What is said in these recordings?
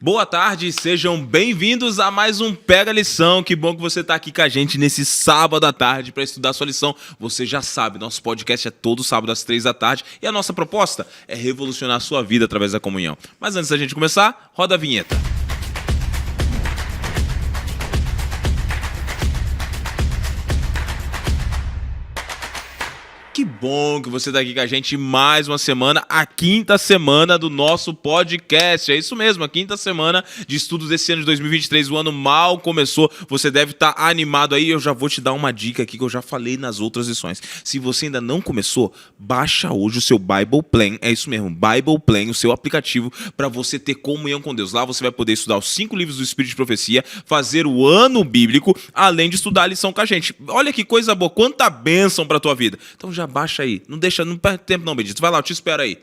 Boa tarde, sejam bem-vindos a mais um Pega Lição. Que bom que você está aqui com a gente nesse sábado à tarde para estudar sua lição. Você já sabe, nosso podcast é todo sábado às 3 da tarde e a nossa proposta é revolucionar a sua vida através da comunhão. Mas antes da gente começar, roda a vinheta. Que bom que você está aqui com a gente mais uma semana, a quinta semana do nosso podcast. É isso mesmo, a quinta semana de estudos desse ano de 2023. O ano mal começou, você deve estar animado aí. Eu já vou te dar uma dica aqui que eu já falei nas outras lições. Se você ainda não começou, baixa hoje o seu Bible Plan. É isso mesmo, Bible Plan, o seu aplicativo para você ter comunhão com Deus. Lá você vai poder estudar os 5 livros do Espírito de Profecia, fazer o ano bíblico, além de estudar a lição com a gente. Olha que coisa boa, quanta bênção para tua vida. Então já baixa aí. Não perde tempo não, Benedito. Vai lá, eu te espero aí.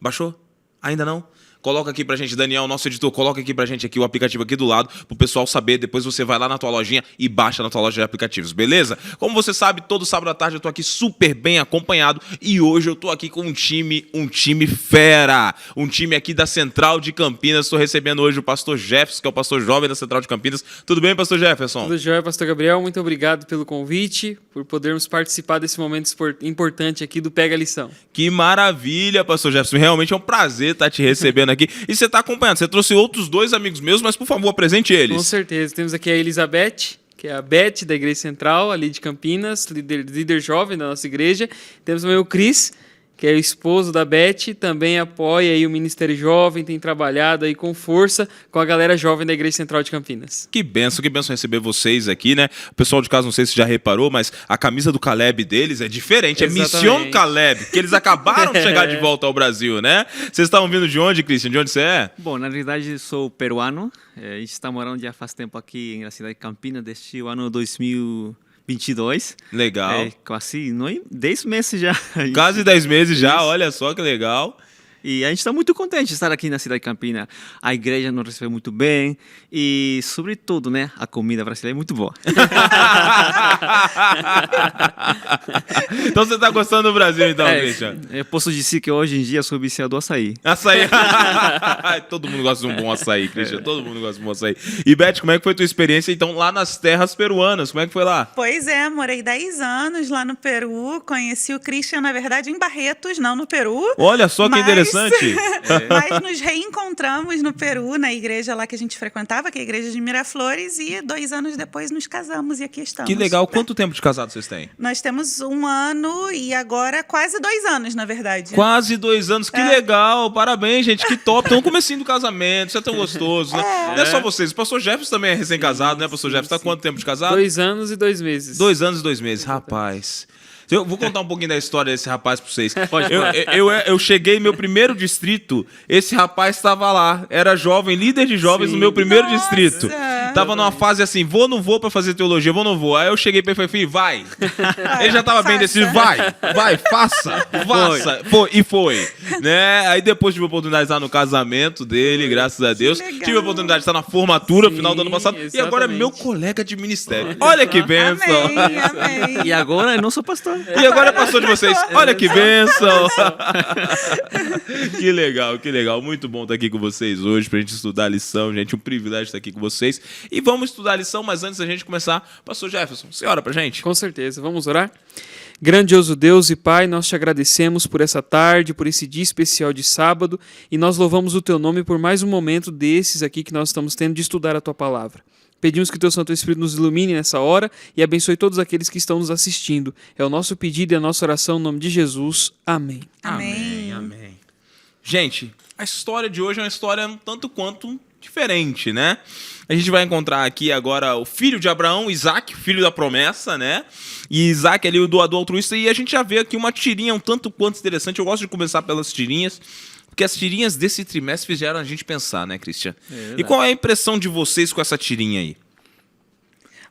Baixou? Ainda não? Coloca aqui pra gente, Daniel, nosso editor, coloca aqui pra gente aqui o aplicativo aqui do lado, pro pessoal saber. Depois você vai lá na tua lojinha e baixa na tua loja de aplicativos, beleza? Como você sabe, todo sábado à tarde eu tô aqui super bem acompanhado e hoje eu tô aqui com um time fera. Um time aqui da Central de Campinas. Estou recebendo hoje o pastor Jefferson, que é o pastor jovem da Central de Campinas. Tudo bem, pastor Jefferson? Tudo jóia, pastor Gabriel. Muito obrigado pelo convite, por podermos participar desse momento importante aqui do Pega Lição. Que maravilha, pastor Jefferson. Realmente é um prazer estar te recebendo aqui. E você está acompanhando. Você trouxe outros 2 amigos meus, mas por favor, apresente eles. Com certeza. Temos aqui a Elizabeth, que é a Beth da Igreja Central, ali de Campinas, líder jovem da nossa igreja. Temos também o Cris, que é o esposo da Beth, também apoia aí o Ministério Jovem, tem trabalhado aí com força com a galera jovem da Igreja Central de Campinas. Que bênção receber vocês aqui, né? O pessoal de casa, não sei se já reparou, mas a camisa do Caleb deles é diferente. Exatamente. É Mission Caleb, que eles acabaram de chegar de volta ao Brasil, né? Vocês estavam vindo de onde, Christian? De onde você é? Bom, na realidade sou peruano. A gente está morando já faz tempo aqui na cidade de Campinas, desde o ano 2022. Legal. Quase 10 meses já. Quase 10 meses já, olha só que legal. E a gente está muito contente de estar aqui na cidade de Campinas. A igreja nos recebeu muito bem e, sobretudo, né, a comida brasileira é muito boa. Então você está gostando do Brasil, então, Christian? Eu posso dizer que hoje em dia sou viciado do açaí. Açaí. Todo mundo gosta de um bom açaí, Christian. Todo mundo gosta de um bom açaí. E, Beth, como é que foi a tua experiência, então, lá nas terras peruanas? Como é que foi lá? Pois é, morei 10 anos lá no Peru. Conheci o Christian, na verdade, em Barretos, não no Peru. Olha só que interessante. Mas nos reencontramos no Peru, na igreja lá que a gente frequentava, que é a igreja de Miraflores, e 2 anos depois nos casamos e aqui estamos. Que legal. Quanto tempo de casado vocês têm? Nós temos 1 ano e agora quase 2 anos, na verdade. Quase 2 anos. Que legal. Parabéns, gente. Que top. Então, comecinho do casamento. Isso é tão gostoso, né? Não é só vocês. O pastor Jefferson também é recém-casado, né, pastor Jefferson? Tá quanto tempo de casado? 2 anos e 2 meses. 2 anos e 2 meses. Rapaz. Eu vou contar um pouquinho da história desse rapaz pra vocês. Pode. Eu cheguei no meu primeiro distrito, esse rapaz estava lá. Era jovem, líder de jovens no meu primeiro distrito. Tava numa fase assim, vou ou não vou pra fazer teologia, vou ou não vou. Aí eu cheguei pra ele e falei, filho, vai. Ele já tava bem decidido, vai, faça. E foi. Né? Aí depois tive a oportunidade de estar no casamento dele, graças a Deus. Tive a oportunidade de estar na formatura, final do ano passado. Exatamente. E agora é meu colega de ministério. Olha que bênção. Amém. E agora eu não sou pastor. E agora passou de vocês. Olha que bênção. Que legal. Muito bom estar aqui com vocês hoje pra gente estudar a lição, gente. Um privilégio estar aqui com vocês. E vamos estudar a lição, mas antes da gente começar, pastor Jefferson, você ora pra gente? Com certeza. Vamos orar? Grandioso Deus e Pai, nós te agradecemos por essa tarde, por esse dia especial de sábado, e nós louvamos o teu nome por mais um momento desses aqui que nós estamos tendo de estudar a tua palavra. Pedimos que o teu Santo Espírito nos ilumine nessa hora e abençoe todos aqueles que estão nos assistindo. É o nosso pedido e a nossa oração, no nome de Jesus. Amém. Amém. Gente, a história de hoje é uma história um tanto quanto diferente, né? A gente vai encontrar aqui agora o filho de Abraão, Isaac, filho da promessa, né? E Isaac ali, o doador altruísta, e a gente já vê aqui uma tirinha um tanto quanto interessante. Eu gosto de começar pelas tirinhas, porque as tirinhas desse trimestre fizeram a gente pensar, né, Christian? E qual é a impressão de vocês com essa tirinha aí?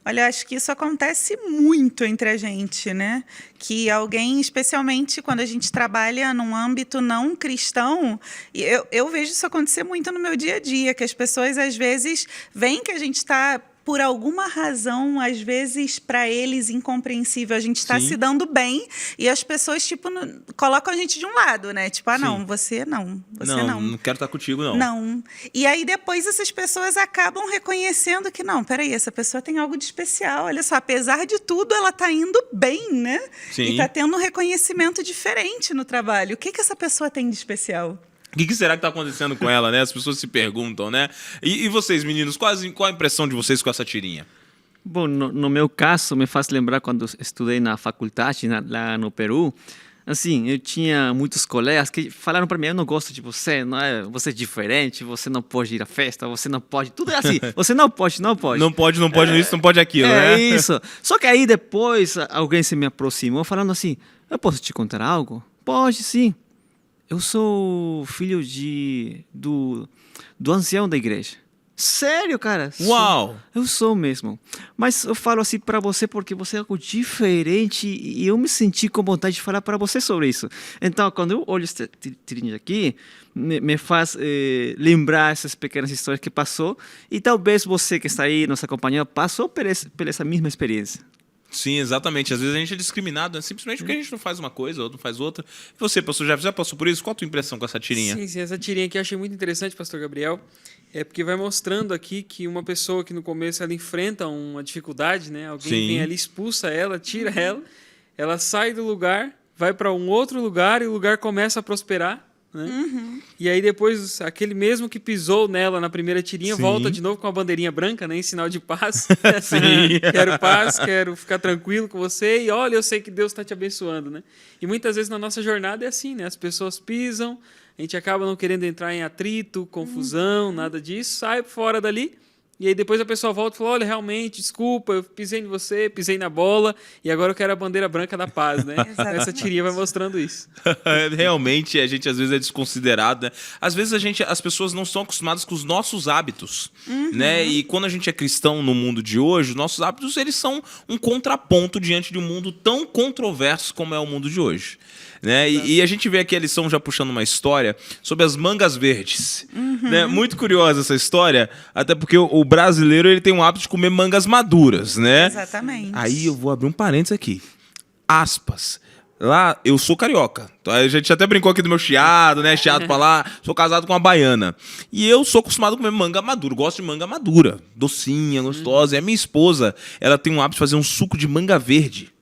Olha, eu acho que isso acontece muito entre a gente, né? Que alguém, especialmente quando a gente trabalha num âmbito não cristão, eu vejo isso acontecer muito no meu dia a dia, que as pessoas às vezes veem que a gente está por alguma razão, às vezes, para eles, incompreensível, a gente está Sim. se dando bem e as pessoas, tipo, colocam a gente de um lado, né? Tipo, Sim. não, você não, você Não não. quero estar contigo, não. Não. E aí depois essas pessoas acabam reconhecendo que, não, peraí, essa pessoa tem algo de especial. Olha só, apesar de tudo, ela está indo bem, né? Sim. E está tendo um reconhecimento diferente no trabalho. O que essa pessoa tem de especial? O que será que está acontecendo com ela, né? As pessoas se perguntam, né? E vocês, meninos, qual a impressão de vocês com essa tirinha? Bom, no meu caso, me faz lembrar quando estudei na faculdade, lá no Peru. Assim, eu tinha muitos colegas que falaram para mim: eu não gosto de você, você é diferente, você não pode ir à festa, você não pode. Tudo é assim, você não pode. Não pode isso, não pode aquilo, É né? isso. Só que aí depois alguém se me aproximou falando assim: eu posso te contar algo? Pode, sim. Eu sou filho do ancião da igreja. Sério, cara? Uau! Eu sou mesmo. Mas eu falo assim para você porque você é algo diferente e eu me senti com vontade de falar para você sobre isso. Então, quando eu olho esse tirinho aqui, me faz lembrar essas pequenas histórias que passou e talvez você que está aí nos acompanhando passou por essa mesma experiência. Sim, exatamente. Às vezes a gente é discriminado, né? Simplesmente porque a gente não faz uma coisa, outro não faz outra. E você, pastor, já passou por isso? Qual a tua impressão com essa tirinha? Sim, essa tirinha aqui eu achei muito interessante, pastor Gabriel. É porque vai mostrando aqui que uma pessoa que no começo ela enfrenta uma dificuldade, né? Alguém Sim. vem ali, expulsa ela, tira ela sai do lugar, vai para um outro lugar e o lugar começa a prosperar, né? E aí depois aquele mesmo que pisou nela na primeira tirinha Sim. volta de novo com a bandeirinha branca, né? Em sinal de paz. Sim. Quero paz, quero ficar tranquilo com você e olha, eu sei que Deus está te abençoando, né? E muitas vezes na nossa jornada é assim, né? As pessoas pisam, a gente acaba não querendo entrar em atrito, confusão, nada disso, sai fora dali. E aí depois a pessoa volta e fala: olha, realmente, desculpa, eu pisei em você, pisei na bola e agora eu quero a bandeira branca da paz, né? Exatamente. Essa tirinha vai mostrando isso. Realmente, a gente às vezes é desconsiderado, né? Às vezes as pessoas não estão acostumadas com os nossos hábitos, né? E quando a gente é cristão no mundo de hoje, os nossos hábitos, eles são um contraponto diante de um mundo tão controverso como é o mundo de hoje, né? E a gente vê aqui a lição já puxando uma história sobre as mangas verdes, né? Muito curiosa essa história, até porque o brasileiro ele tem um hábito de comer mangas maduras, né? Exatamente. Aí eu vou abrir um parênteses aqui. Aspas. Lá, eu sou carioca. A gente até brincou aqui do meu chiado, né? Chiado pra lá. Sou casado com uma baiana. E eu sou acostumado a comer manga madura. Gosto de manga madura. Docinha, gostosa. E a minha esposa, ela tem um hábito de fazer um suco de manga verde.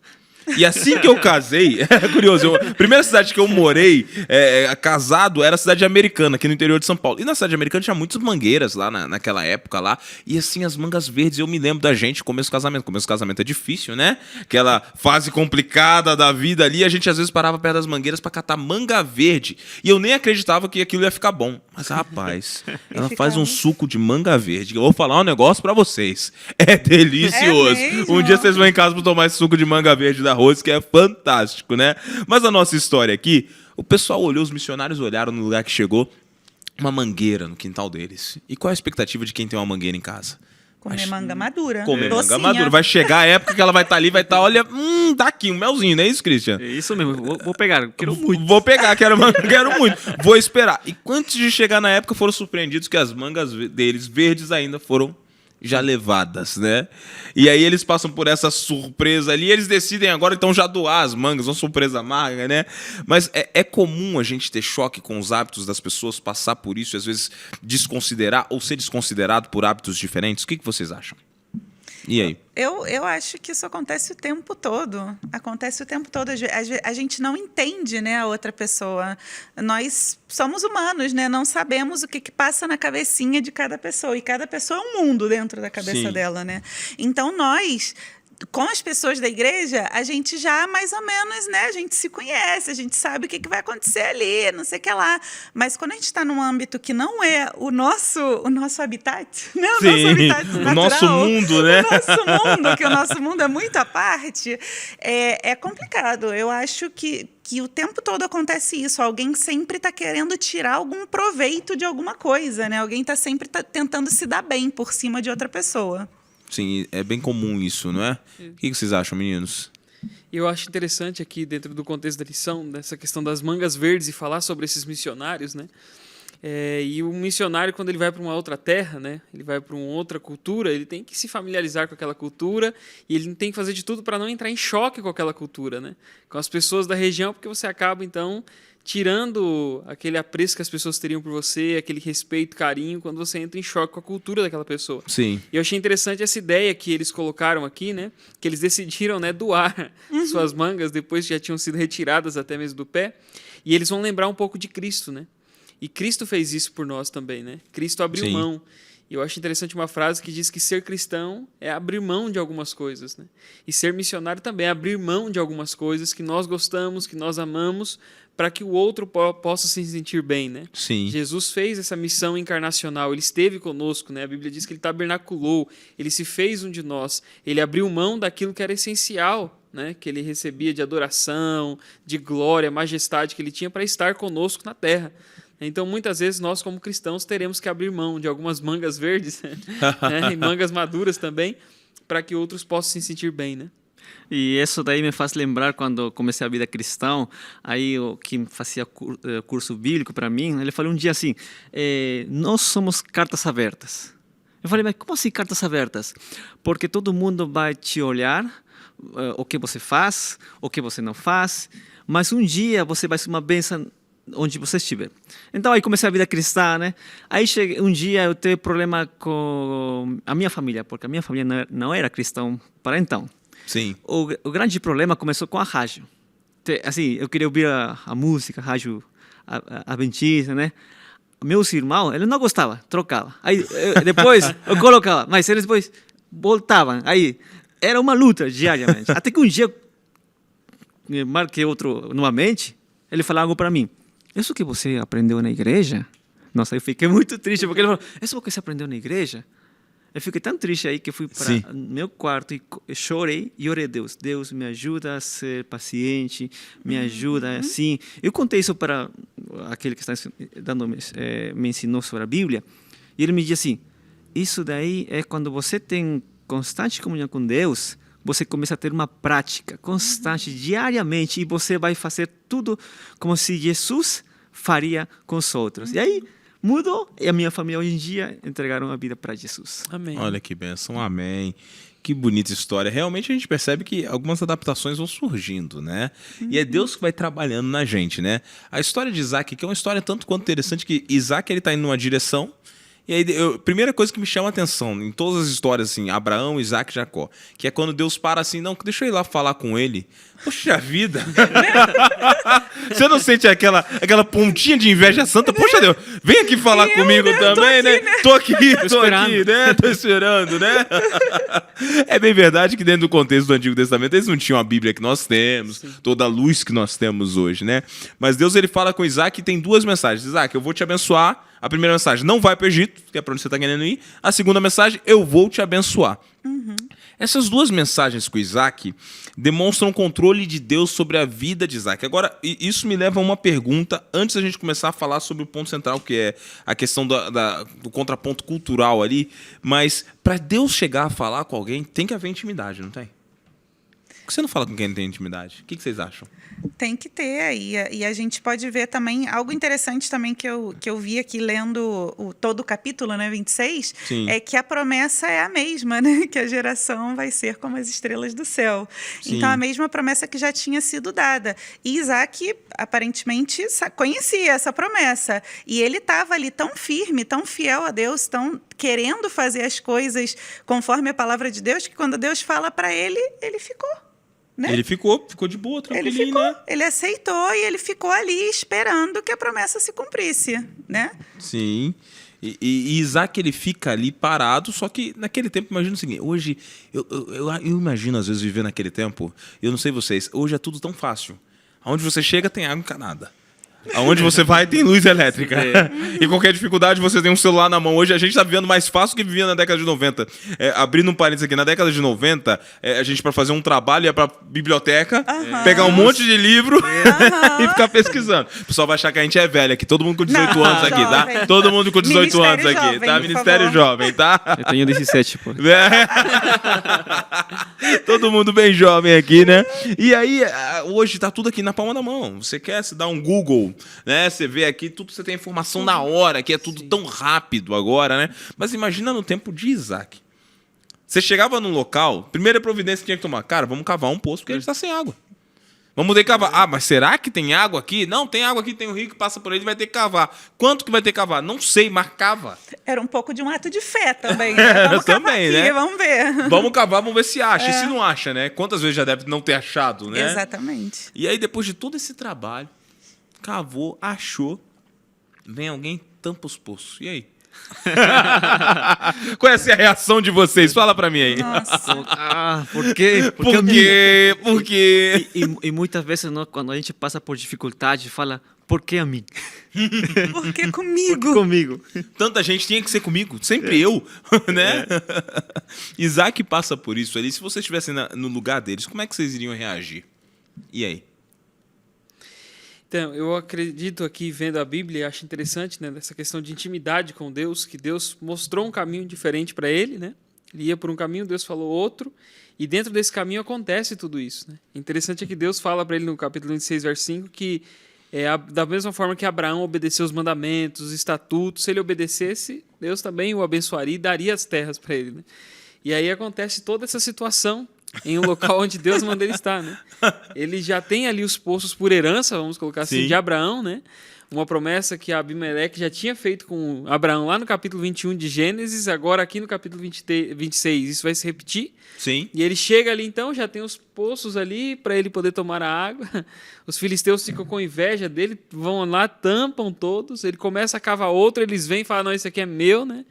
E assim que eu casei, é curioso, a primeira cidade que eu morei casado era a cidade Americana, aqui no interior de São Paulo. E na cidade Americana tinha muitas mangueiras lá naquela época lá. E assim, as mangas verdes, eu me lembro da gente, começo do casamento. Começo do casamento é difícil, né? Aquela fase complicada da vida ali, a gente às vezes parava perto das mangueiras pra catar manga verde. E eu nem acreditava que aquilo ia ficar bom. Mas rapaz, ela faz um suco de manga verde. Eu vou falar um negócio pra vocês. É delicioso. É mesmo? Um dia vocês vão em casa pra tomar esse suco de manga verde da arroz, que é fantástico, né? Mas a nossa história aqui, o pessoal olhou, os missionários olharam no lugar que chegou, uma mangueira no quintal deles. E qual é a expectativa de quem tem uma mangueira em casa? Comer manga madura. Comer Docinha. manga madura. Vai chegar a época que ela vai estar ali, vai estar, olha, tá aqui, um melzinho, não é isso, Christian? É isso mesmo, vou pegar, quero muito. Vou pegar, quero muito. Vou esperar. E antes de chegar na época, foram surpreendidos que as mangas deles verdes ainda foram já levadas, né? E aí eles passam por essa surpresa ali, eles decidem agora então já doar as mangas, uma surpresa amarga, né? Mas é comum a gente ter choque com os hábitos das pessoas, passar por isso e às vezes desconsiderar ou ser desconsiderado por hábitos diferentes. O que vocês acham? E aí? Eu acho que isso acontece o tempo todo. Acontece o tempo todo. A gente não entende, né, a outra pessoa. Nós somos humanos, né? Não sabemos o que passa na cabecinha de cada pessoa. E cada pessoa é um mundo dentro da cabeça dela, né? Então, nós, com as pessoas da igreja, a gente já mais ou menos, né? A gente se conhece, a gente sabe o que vai acontecer ali, não sei o que lá. Mas quando a gente está num âmbito que não é o nosso habitat, né? O nosso habitat natural, o nosso mundo, né? O nosso mundo, que o nosso mundo é muito à parte, é complicado. Eu acho que o tempo todo acontece isso. Alguém sempre está querendo tirar algum proveito de alguma coisa, né? Alguém está sempre tentando se dar bem por cima de outra pessoa. Sim, é bem comum isso, não é? O que vocês acham, meninos? Eu acho interessante aqui, dentro do contexto da lição, dessa questão das mangas verdes e falar sobre esses missionários, né? E o missionário, quando ele vai para uma outra terra, né, ele vai para uma outra cultura, ele tem que se familiarizar com aquela cultura e ele tem que fazer de tudo para não entrar em choque com aquela cultura, né, com as pessoas da região, porque você acaba, então, tirando aquele apreço que as pessoas teriam por você, aquele respeito, carinho, quando você entra em choque com a cultura daquela pessoa. Sim. E eu achei interessante essa ideia que eles colocaram aqui, né, que eles decidiram, né, doar suas mangas depois que já tinham sido retiradas até mesmo do pé, e eles vão lembrar um pouco de Cristo, né? E Cristo fez isso por nós também, né? Cristo abriu mão. E eu acho interessante uma frase que diz que ser cristão é abrir mão de algumas coisas, né? E ser missionário também é abrir mão de algumas coisas que nós gostamos, que nós amamos, para que o outro possa se sentir bem, né? Sim. Jesus fez essa missão encarnacional, ele esteve conosco, né? A Bíblia diz que ele tabernaculou, ele se fez um de nós, ele abriu mão daquilo que era essencial, né? Que ele recebia de adoração, de glória, majestade que ele tinha para estar conosco na terra. Então, muitas vezes, nós, como cristãos, teremos que abrir mão de algumas mangas verdes, né? E mangas maduras também, para que outros possam se sentir bem, né? E isso daí me faz lembrar quando comecei a vida cristã, aí o que fazia curso bíblico para mim, ele falou um dia assim, nós somos cartas abertas. Eu falei, mas como assim cartas abertas? Porque todo mundo vai te olhar, o que você faz, o que você não faz, mas um dia você vai ser uma bênção onde você estiver. Então aí comecei a vida cristã, né? Aí cheguei, um dia eu tive problema com a minha família, porque a minha família não era cristã para então. Sim. O grande problema começou com a rádio. Assim, eu queria ouvir a música, a rádio adventista, né? Meus irmãos, eles não gostavam, trocava. Aí depois eu colocava, mas eles depois voltavam. Aí era uma luta diariamente. Até que um dia eu marquei outro novamente, ele falou algo para mim. Isso que você aprendeu na igreja? Nossa, eu fiquei muito triste, porque ele falou, isso que você aprendeu na igreja? Eu fiquei tão triste aí que eu fui para meu quarto e chorei e orei a Deus. Deus, me ajuda a ser paciente, me ajuda assim. Eu contei isso para aquele que está me ensinou sobre a Bíblia. E ele me disse assim, isso daí é quando você tem constante comunhão com Deus, você começa a ter uma prática constante, diariamente, e você vai fazer tudo como se Jesus faria com os outros. E aí mudou, e a minha família hoje em dia entregaram a vida para Jesus. Amém. Olha que bênção, amém. Que bonita história. Realmente a gente percebe que algumas adaptações vão surgindo, né? E é Deus que vai trabalhando na gente, né? A história de Isaac, que é uma história tanto quanto interessante, que Isaac ele está indo numa direção. E aí, primeira coisa que me chama a atenção em todas as histórias, assim, Abraão, Isaac e Jacó, que é quando Deus para assim, não, deixa eu ir lá falar com ele. Poxa vida! Você não sente aquela pontinha de inveja santa? Poxa Deus, vem aqui falar comigo também, né? Tô aqui, né? Tô esperando, né? É bem verdade que dentro do contexto do Antigo Testamento eles não tinham a Bíblia que nós temos, toda a luz que nós temos hoje, né? Mas Deus ele fala com Isaac e tem duas mensagens. Isaac, eu vou te abençoar. A primeira mensagem, não vai para o Egito, que é para onde você está querendo ir. A segunda mensagem, eu vou te abençoar. Essas duas mensagens com Isaac demonstram o controle de Deus sobre a vida de Isaac. Agora, isso me leva a uma pergunta, antes da gente começar a falar sobre o ponto central, que é a questão do contraponto cultural ali. Mas, para Deus chegar a falar com alguém, tem que haver intimidade, não tem? Por que você não fala com quem não tem intimidade? O que vocês acham? Tem que ter aí. E a gente pode ver também, algo interessante também que eu vi aqui lendo todo o capítulo, né, 26, Sim. é que a promessa é a mesma, né? Que a geração vai ser como as estrelas do céu. Sim. Então, a mesma promessa que já tinha sido dada. E Isaac, aparentemente, conhecia essa promessa. E ele estava ali tão firme, tão fiel a Deus, tão querendo fazer as coisas conforme a palavra de Deus, que quando Deus fala para ele, ele ficou. Né? Ele ficou de boa, tranquilinho, Ele ficou, né? ele aceitou e ele ficou ali esperando que a promessa se cumprisse, né? Sim. E Isaac ele fica ali parado, só que naquele tempo, imagina o seguinte, hoje, eu imagino às vezes viver naquele tempo, eu não sei vocês, hoje é tudo tão fácil. Aonde você chega tem água encanada. Aonde você vai tem luz elétrica. E qualquer dificuldade você tem um celular na mão. Hoje a gente está vivendo mais fácil que vivia na década de 90. Abrindo um parênteses aqui, na década de 90, a gente para fazer um trabalho ia para biblioteca, pegar um monte de livro e ficar pesquisando. O pessoal vai achar que a gente é velha aqui. Todo mundo com 18 anos aqui, tá? Jovem. Todo mundo com 18 anos Ministério aqui, Jovem, tá? por Ministério favor. Jovem, tá? Eu tenho 17, pô. Todo mundo bem jovem aqui, né? E aí, hoje tá tudo aqui na palma da mão. Você quer se dar um Google, né? Você vê aqui, tudo você tem informação na hora, que é tudo tão rápido agora, né? Mas imagina no tempo de Isaac. Você chegava num local, primeira providência que tinha que tomar. Cara, vamos cavar um poço porque ele está sem água. Vamos ter que cavar. Ah, mas será que tem água aqui? Não, tem água aqui, tem um rio que passa por ele, vai ter que cavar. Quanto que vai ter que cavar? Não sei, mas cava. Era um pouco de um ato de fé também, né? Vamos cavar Também, aqui, né? vamos ver. Vamos cavar, vamos ver se acha. E se não acha, né? Quantas vezes já deve não ter achado, né? Exatamente. E aí, depois de todo esse trabalho, cavou, achou, vem alguém, tampa os poços. E aí? Qual é a reação de vocês? Fala pra mim aí. Nossa. Por quê? Por quê? Por quê? E muitas vezes, quando a gente passa por dificuldade, fala, por que a mim? Por que comigo? Comigo. Tanta gente tinha que ser comigo, sempre eu, né? Isaac passa por isso ali. Se vocês estivessem no lugar deles, como é que vocês iriam reagir? E aí? Então, eu acredito aqui, vendo a Bíblia, acho interessante, né, dessa questão de intimidade com Deus, que Deus mostrou um caminho diferente para ele, né? Ele ia por um caminho, Deus falou outro, e dentro desse caminho acontece tudo isso, né? Interessante é que Deus fala para ele no capítulo 26, verso 5, que da mesma forma que Abraão obedeceu os mandamentos, os estatutos, se ele obedecesse, Deus também o abençoaria e daria as terras para ele, né? E aí acontece toda essa situação em um local onde Deus manda ele estar, né? Ele já tem ali os poços por herança, vamos colocar assim, Sim. de Abraão, né? Uma promessa que Abimeleque já tinha feito com Abraão lá no capítulo 21 de Gênesis, agora aqui no capítulo 26 isso vai se repetir. Sim. E ele chega ali então, já tem os poços ali para ele poder tomar a água. Os filisteus ficam com inveja dele, vão lá, tampam todos, ele começa a cavar outro, eles vêm e falam, não, isso aqui é meu, né?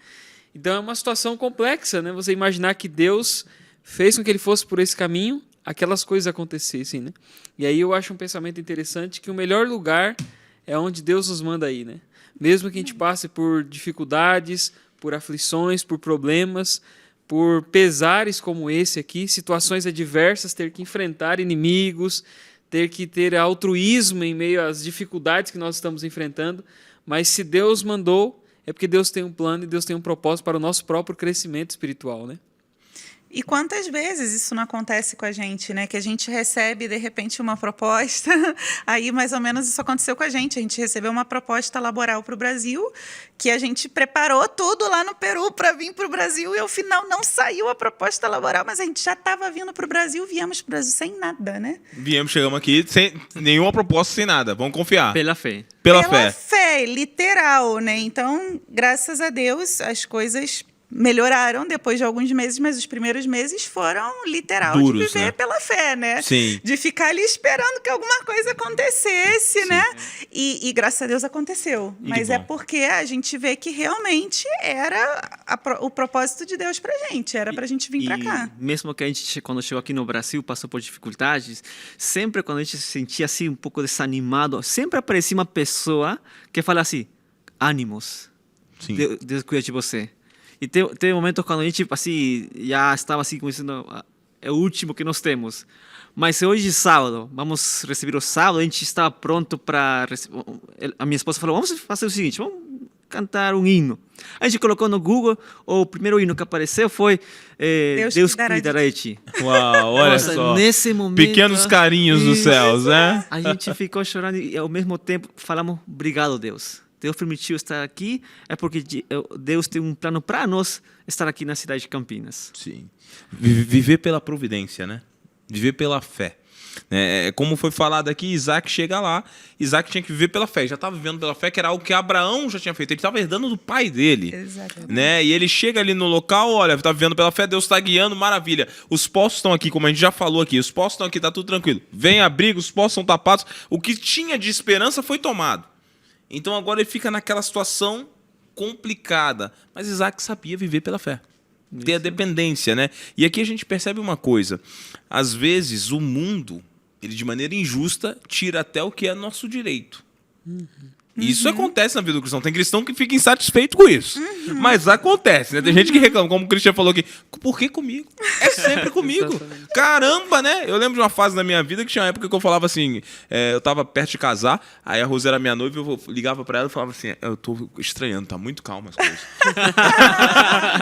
Então é uma situação complexa, né? Você imaginar que Deus fez com que ele fosse por esse caminho, aquelas coisas acontecessem, né? E aí eu acho um pensamento interessante que o melhor lugar é onde Deus nos manda ir, né? Mesmo que a gente passe por dificuldades, por aflições, por problemas, por pesares como esse aqui, situações adversas, ter que enfrentar inimigos, ter que ter altruísmo em meio às dificuldades que nós estamos enfrentando, mas se Deus mandou, é porque Deus tem um plano e Deus tem um propósito para o nosso próprio crescimento espiritual, né? E quantas vezes isso não acontece com a gente, né? Que a gente recebe, de repente, uma proposta. Aí, mais ou menos, isso aconteceu com a gente. A gente recebeu uma proposta laboral para o Brasil, que a gente preparou tudo lá no Peru para vir para o Brasil, e ao final não saiu a proposta laboral, mas a gente já estava vindo para o Brasil, viemos para o Brasil sem nada, né? Chegamos aqui sem nenhuma proposta, sem nada. Vamos confiar. Pela fé. Pela Pela fé. fé, literal, né? Então, graças a Deus, as coisas melhoraram depois de alguns meses, mas os primeiros meses foram literal Duros, de viver né? pela fé, né? Sim. De ficar ali esperando que alguma coisa acontecesse, né? E graças a Deus aconteceu. Mas bom. é porque a gente vê que realmente era o propósito de Deus pra gente, era pra gente vir pra cá. Mesmo que a gente, quando chegou aqui no Brasil, passou por dificuldades, sempre quando a gente se sentia assim, um pouco desanimado, sempre aparecia uma pessoa que fala assim, ânimos, Sim. Deus cuida de você. E tem momentos quando a gente, assim, já estava assim, como dizendo, é o último que nós temos. Mas hoje é sábado, vamos receber o sábado, a gente estava pronto para... A minha esposa falou, vamos fazer o seguinte, vamos cantar um hino. A gente colocou no Google, o primeiro hino que apareceu foi Deus cuidará de ti. Uau, olha Nossa, só. nesse momento... Pequenos carinhos dos Isso. céus, né? A gente ficou chorando e ao mesmo tempo falamos, obrigado Deus. Deus permitiu estar aqui, é porque Deus tem um plano para nós estar aqui na cidade de Campinas. Sim. Viver pela providência, né? Viver pela fé. Como foi falado aqui, Isaac chega lá, Isaac tinha que viver pela fé, já estava vivendo pela fé, que era algo que Abraão já tinha feito, ele estava herdando do pai dele. Exatamente. Né? E ele chega ali no local, olha, está vivendo pela fé, Deus está guiando, maravilha. Os poços estão aqui, como a gente já falou aqui, os poços estão aqui, está tudo tranquilo. Vem abrigo, os poços são tapados, o que tinha de esperança foi tomado. Então agora ele fica naquela situação complicada. Mas Isaac sabia viver pela fé. Ter a dependência, né? E aqui a gente percebe uma coisa. Às vezes o mundo, ele de maneira injusta, tira até o que é nosso direito. Isso acontece na vida do cristão. Tem cristão que fica insatisfeito com isso. Mas acontece, né? Tem gente que reclama, como o Cristian falou aqui. Por que comigo? É sempre comigo. Caramba, né? Eu lembro de uma fase da minha vida que tinha uma época que eu falava assim, eu tava perto de casar, aí a Rose era minha noiva, eu ligava pra ela e falava assim, eu tô estranhando, tá muito calma as coisas.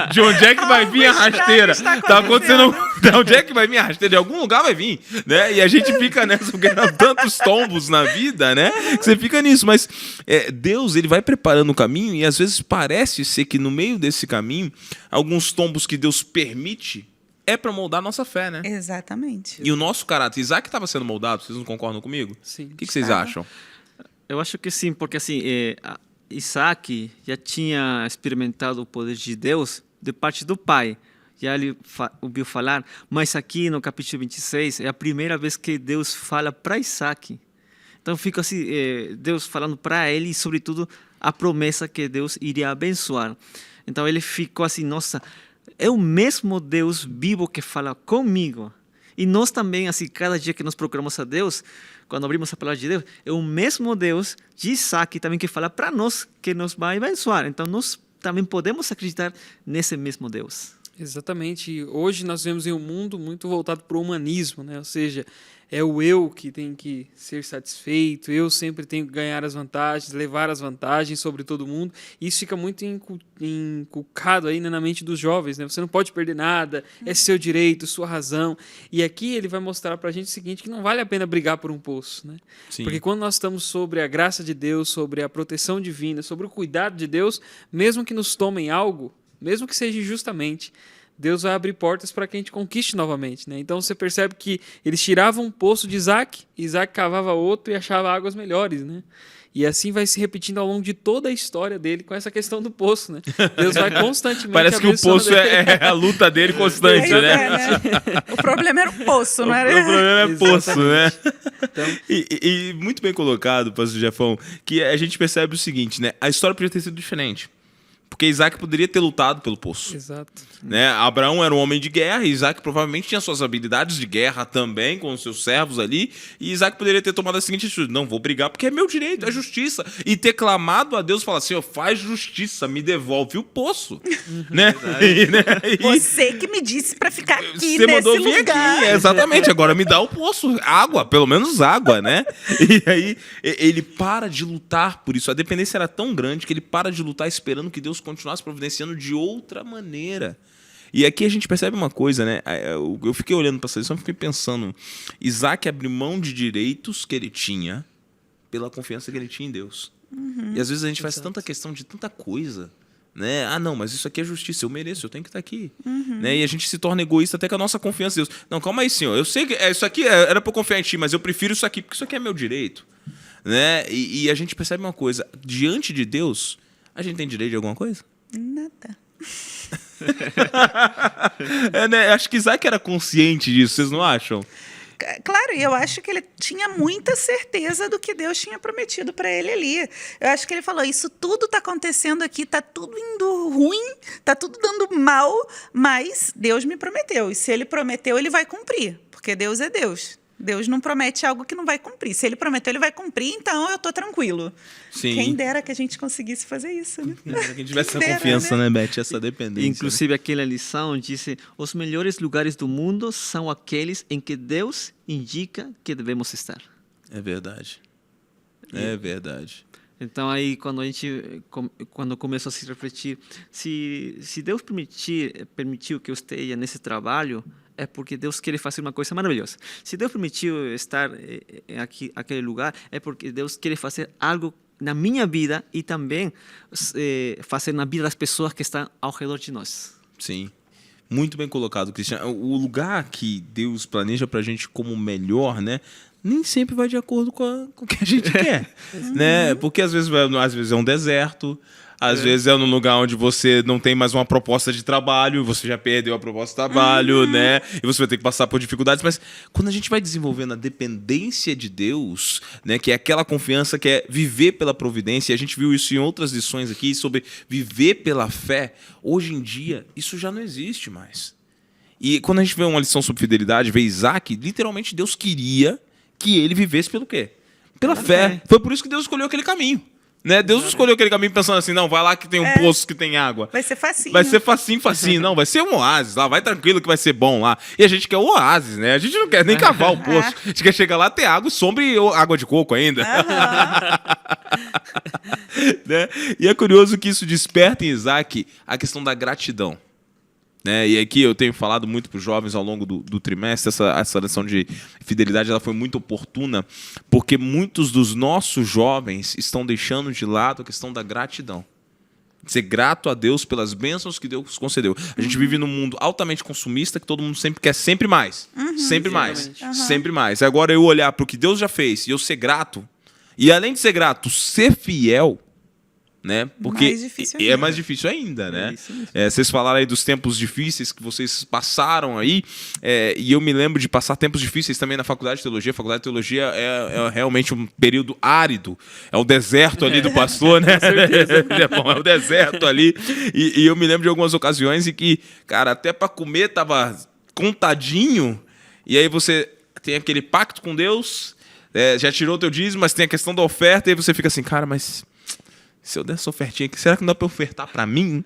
De onde é que vai vir a Algo estranho rasteira? está Tá acontecendo. De onde é que vai vir a rasteira? De algum lugar vai vir, né? E a gente fica nessa, porque há tantos tombos na vida, né? Que você fica nisso. Mas Deus, ele vai preparando o caminho e às vezes parece ser que no meio desse caminho, alguns tombos que Deus permite é para moldar a nossa fé, né? Exatamente. E o nosso caráter. Isaac estava sendo moldado, vocês não concordam comigo? Sim. O que vocês Estava. acham? Eu acho que sim, porque assim, Isaac já tinha experimentado o poder de Deus de parte do pai. Já ele ouviu falar, mas aqui no capítulo 26 é a primeira vez que Deus fala para Isaac. Então fica assim, Deus falando para ele e, sobretudo, a promessa que Deus iria abençoar. Então ele ficou assim, nossa, é o mesmo Deus vivo que fala comigo. E nós também, assim, cada dia que nós procuramos a Deus, quando abrimos a palavra de Deus, é o mesmo Deus de Isaac também que fala para nós que nos vai abençoar. Então nós também podemos acreditar nesse mesmo Deus. Exatamente. Hoje nós vivemos em um mundo muito voltado para o humanismo, né? Ou seja, é o eu que tem que ser satisfeito, eu sempre tenho que ganhar as vantagens, levar as vantagens sobre todo mundo. Isso fica muito inculcado aí, né, na mente dos jovens, né? Você não pode perder nada, é seu direito, sua razão. E aqui ele vai mostrar para a gente o seguinte, que não vale a pena brigar por um poço, né? Sim. Porque quando nós estamos sobre a graça de Deus, sobre a proteção divina, sobre o cuidado de Deus, mesmo que nos tomem algo, mesmo que seja injustamente, Deus vai abrir portas para que a gente conquiste novamente, né? Então você percebe que eles tiravam um poço de Isaac, Isaac cavava outro e achava águas melhores, né? E assim vai se repetindo ao longo de toda a história dele com essa questão do poço, né? Deus vai constantemente Parece que o abençoando poço é a luta dele constante, Pois né? é, né? O problema era o poço, não O era? problema é poço, né? Então, E muito bem colocado, pastor Jefão, que a gente percebe o seguinte, né? A história podia ter sido diferente. Porque Isaac poderia ter lutado pelo poço. exato. Né? Abraão era um homem de guerra, e Isaac provavelmente tinha suas habilidades de guerra também, com os seus servos ali, e Isaac poderia ter tomado a seguinte atitude: não, vou brigar porque é meu direito, é justiça. E ter clamado a Deus e falar assim: oh, faz justiça, me devolve o poço. Né? Você que me disse para ficar aqui Você nesse mandou vir lugar. aqui, exatamente. Agora me dá o poço, água, pelo menos água, né? E aí ele para de lutar por isso. A dependência era tão grande que ele para de lutar esperando que Deus continuasse providenciando de outra maneira. E aqui a gente percebe uma coisa, né? Eu fiquei olhando para essa lição e fiquei pensando: Isaac abriu mão de direitos que ele tinha pela confiança que ele tinha em Deus. E às vezes a gente faz tanta questão de tanta coisa, né? Ah, não, mas isso aqui é justiça, eu mereço, eu tenho que estar aqui. Né? E a gente se torna egoísta até com a nossa confiança em Deus. Não, calma aí, senhor, eu sei que isso aqui era para eu confiar em ti, mas eu prefiro isso aqui, porque isso aqui é meu direito. Né? E a gente percebe uma coisa: diante de Deus, a gente tem direito de alguma coisa? Nada. Né? Acho que Isaac era consciente disso, vocês não acham? Claro, e eu acho que ele tinha muita certeza do que Deus tinha prometido para ele ali. Eu acho que ele falou: isso tudo está acontecendo aqui, está tudo indo ruim, está tudo dando mal, mas Deus me prometeu. E se ele prometeu, ele vai cumprir, porque Deus é Deus. Deus não promete algo que não vai cumprir. Se ele prometeu, ele vai cumprir, então eu estou tranquilo. Sim. Quem dera que a gente conseguisse fazer isso, né? Que a gente tivesse essa Quem dera, confiança, né, Beth? Essa dependência. Inclusive, aquela lição diz: os melhores lugares do mundo são aqueles em que Deus indica que devemos estar. É verdade. É verdade. Então aí quando começo a se refletir, se Deus permitiu que eu esteja nesse trabalho, é porque Deus quer fazer uma coisa maravilhosa. Se Deus permitiu estar aquele lugar, é porque Deus quer fazer algo na minha vida e também fazer na vida das pessoas que estão ao redor de nós. Sim. Muito bem colocado, Cristiano. O lugar que Deus planeja pra gente como melhor, né? Nem sempre vai de acordo com o que a gente quer, né? Porque às vezes é um deserto, às vezes é num lugar onde você não tem mais uma proposta de trabalho, você já perdeu a proposta de trabalho, né? E você vai ter que passar por dificuldades. Mas quando a gente vai desenvolvendo a dependência de Deus, né? Que é aquela confiança que é viver pela providência, e a gente viu isso em outras lições aqui, sobre viver pela fé. Hoje em dia, isso já não existe mais. E quando a gente vê uma lição sobre fidelidade, vê Isaac, literalmente Deus queria que ele vivesse pelo quê? Pela fé. Foi por isso que Deus escolheu aquele caminho. Né? Deus escolheu aquele caminho pensando assim: não, vai lá que tem um poço que tem água. Vai ser facinho. Vai ser facinho. Não, vai ser um oásis lá, vai tranquilo que vai ser bom lá. E a gente quer o oásis, né? A gente não quer nem cavar o poço. A gente quer chegar lá, ter água, sombra e água de coco ainda. Né? E é curioso que isso desperta em Isaac a questão da gratidão. né? E aqui eu tenho falado muito para os jovens ao longo do trimestre, essa lição de fidelidade ela foi muito oportuna, porque muitos dos nossos jovens estão deixando de lado a questão da gratidão. Ser grato a Deus pelas bênçãos que Deus concedeu. A gente vive num mundo altamente consumista que todo mundo sempre quer sempre mais. Sempre mais. Sempre mais. Agora eu olhar para o que Deus já fez e eu ser grato, e além de ser grato, ser fiel, né? Porque Mais difícil é ainda. mais difícil ainda, né? isso mesmo. Vocês falaram aí dos tempos difíceis que vocês passaram aí, e eu me lembro de passar tempos difíceis também na faculdade de teologia. A faculdade de teologia é realmente um período árido, é o deserto ali do pastor, né? É o deserto ali. E eu me lembro de algumas ocasiões em que, cara, até para comer tava contadinho, e aí você tem aquele pacto com Deus, já tirou o teu dízimo, mas tem a questão da oferta, e aí você fica assim, cara, mas se eu der essa ofertinha aqui, será que não dá para ofertar para mim?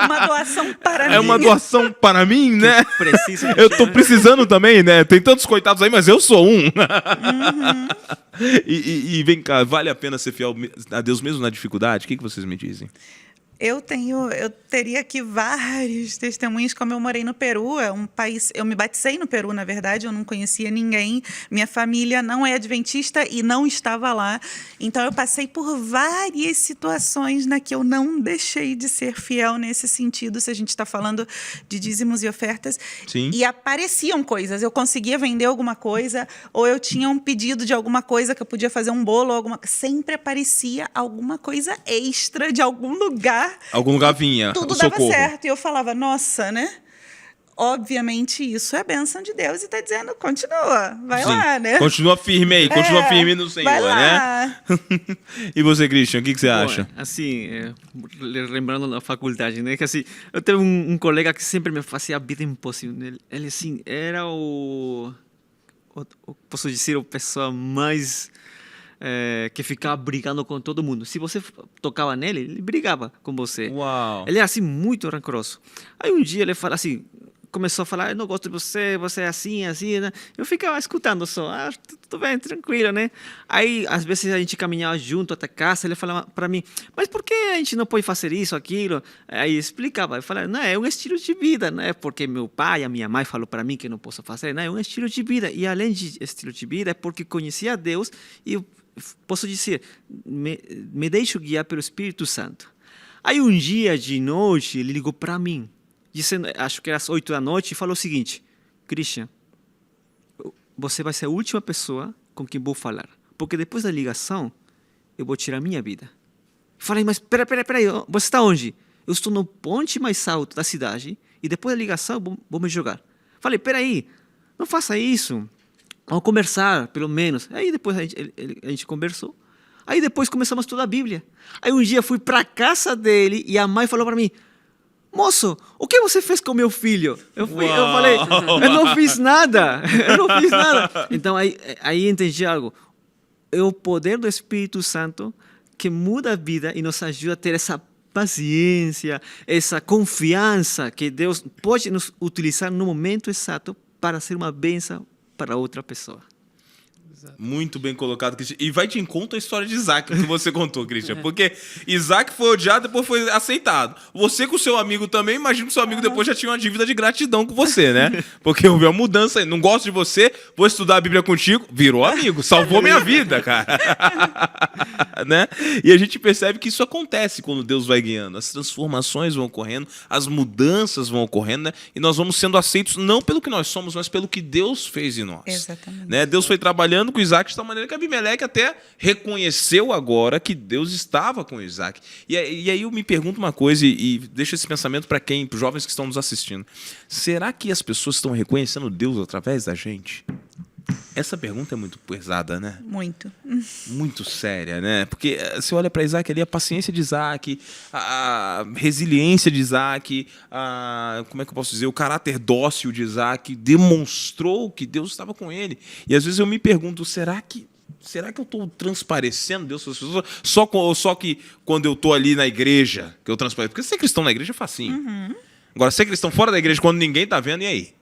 Uma doação para mim. É uma doação para mim, né? Preciso. Eu tô precisando também, né? Tem tantos coitados aí, mas eu sou um. E vem cá, vale a pena ser fiel a Deus mesmo na dificuldade? O que vocês me dizem? Eu teria aqui vários testemunhos, como eu morei no Peru, é um país, eu me batizei no Peru, na verdade, eu não conhecia ninguém, minha família não é adventista e não estava lá, então eu passei por várias situações na que eu não deixei de ser fiel nesse sentido, se a gente está falando de dízimos e ofertas, Sim. e apareciam coisas, eu conseguia vender alguma coisa, ou eu tinha um pedido de alguma coisa que eu podia fazer um bolo, sempre aparecia alguma coisa extra de algum lugar. Algum lugar vinha, Tudo o dava socorro. certo. E eu falava, nossa, né? Obviamente isso é bênção de Deus e está dizendo, continua, vai Sim. lá, né? Continua firme aí, continua firme no Senhor, vai lá. né? E você, Christian, o que você acha? Bom, assim, lembrando da faculdade, né? Que assim, eu tive um colega que sempre me fazia a vida impossível. Ele assim, era posso dizer, a pessoa mais que ficava brigando com todo mundo. Se você tocava nele, ele brigava com você. Uau. Ele é assim, muito rancoroso. Aí um dia ele fala assim, começou a falar, eu não gosto de você, você é assim, assim, né? Eu ficava escutando só, tudo bem, tranquilo, né? Aí, às vezes, a gente caminhava junto até casa, ele falava para mim, mas por que a gente não pode fazer isso, aquilo? Aí explicava, eu falava, não, é um estilo de vida, não é porque meu pai, a minha mãe falou para mim que não posso fazer, não, é um estilo de vida. E além de estilo de vida, é porque conhecia a Deus e eu posso dizer, me deixo guiar pelo Espírito Santo. Aí um dia de noite, ele ligou para mim, dizendo, acho que era às 8 da noite, e falou o seguinte, Christian, você vai ser a última pessoa com quem vou falar, porque depois da ligação, eu vou tirar a minha vida. Falei, mas peraí, você está onde? Eu estou no ponte mais alto da cidade, e depois da ligação, eu vou me jogar. Falei, peraí, não faça isso. Vamos conversar, pelo menos. Aí depois a gente conversou. Aí depois começamos a estudar a Bíblia. Aí um dia fui para a casa dele e a mãe falou para mim, moço, o que você fez com meu filho? Eu falei, eu não fiz nada. Então aí entendi algo. É o poder do Espírito Santo que muda a vida e nos ajuda a ter essa paciência, essa confiança que Deus pode nos utilizar no momento exato para ser uma bênção para outra pessoa. Muito bem colocado, Christian. E vai de encontro a história de Isaac que você contou, Christian. Porque Isaac foi odiado, depois foi aceitado. Você com o seu amigo também, imagino que o seu amigo depois já tinha uma dívida de gratidão com você, né? Porque houve uma mudança aí. Não gosto de você, vou estudar a Bíblia contigo. Virou amigo, salvou minha vida, cara. Né? E a gente percebe que isso acontece quando Deus vai guiando. As transformações vão ocorrendo, as mudanças vão ocorrendo, né? E nós vamos sendo aceitos não pelo que nós somos, mas pelo que Deus fez em nós. Exatamente. Né? Deus foi trabalhando com Isaac de tal maneira que Abimeleque até reconheceu agora que Deus estava com Isaac. E aí eu me pergunto uma coisa e deixo esse pensamento para os jovens que estão nos assistindo. Será que as pessoas estão reconhecendo Deus através da gente? Essa pergunta é muito pesada, né? Muito. Muito séria, né? Porque você olha para Isaac ali, a paciência de Isaac, a resiliência de Isaac, como é que eu posso dizer? O caráter dócil de Isaac demonstrou que Deus estava com ele. E às vezes eu me pergunto, será que eu estou transparecendo Deus para as pessoas? Só que quando eu estou ali na igreja, que eu transpareço. Porque ser cristão na igreja é facinho. Agora, ser cristão fora da igreja, quando ninguém está vendo, e aí?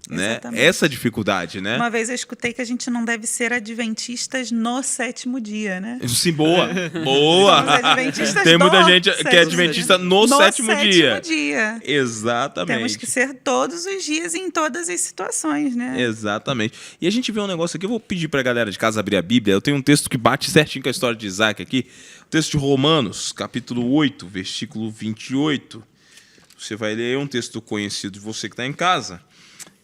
né? Exatamente. Essa dificuldade, né? Uma vez eu escutei que a gente não deve ser adventistas no 7º dia, né? Sim, boa. Boa. Somos adventistas Tem muita do gente que é sétimo adventista dia. no sétimo dia. dia. Exatamente. Temos que ser todos os dias em todas as situações, né? Exatamente. E a gente vê um negócio aqui, eu vou pedir pra galera de casa abrir a Bíblia. Eu tenho um texto que bate certinho com a história de Isaac aqui. O texto de Romanos, capítulo 8, versículo 28. Você vai ler um texto conhecido de você que está em casa.